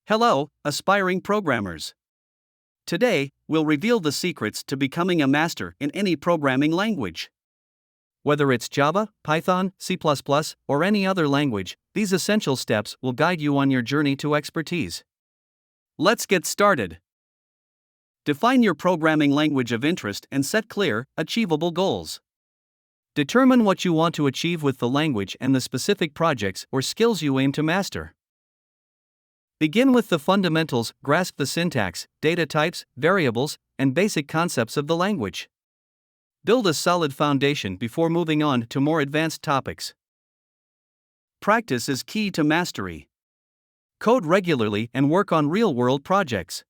Hello, aspiring programmers. Today, we'll reveal the secrets to becoming a master in any programming language. Whether it's Java, Python, C++, or any other language, these essential steps will guide you on your journey to expertise. Let's get started. Define your programming language of interest and set clear, achievable goals. Determine what you want to achieve with the language and the specific projects or skills you aim to master. Begin with the fundamentals, grasp the syntax, data types, variables, and basic concepts of the language. Build a solid foundation before moving on to more advanced topics. Practice is key to mastery. Code regularly and work on real-world projects.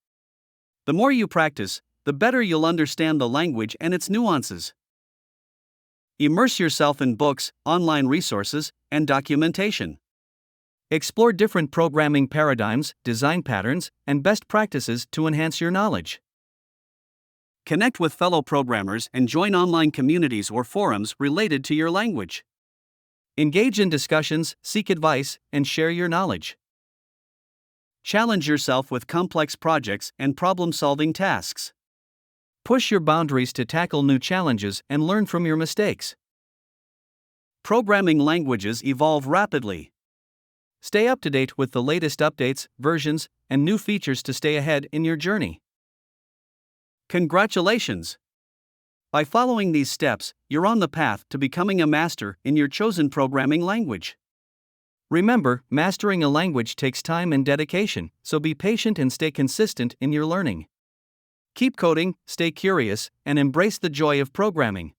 The more you practice, the better you'll understand the language and its nuances. Immerse yourself in books, online resources, and documentation. Explore different programming paradigms, design patterns, and best practices to enhance your knowledge. Connect with fellow programmers and join online communities or forums related to your language. Engage in discussions, seek advice, and share your knowledge. Challenge yourself with complex projects and problem-solving tasks. Push your boundaries to tackle new challenges and learn from your mistakes. Programming languages evolve rapidly. Stay up to date with the latest updates, versions, and new features to stay ahead in your journey. Congratulations! By following these steps, you're on the path to becoming a master in your chosen programming language. Remember, mastering a language takes time and dedication, so be patient and stay consistent in your learning. Keep coding, stay curious, and embrace the joy of programming.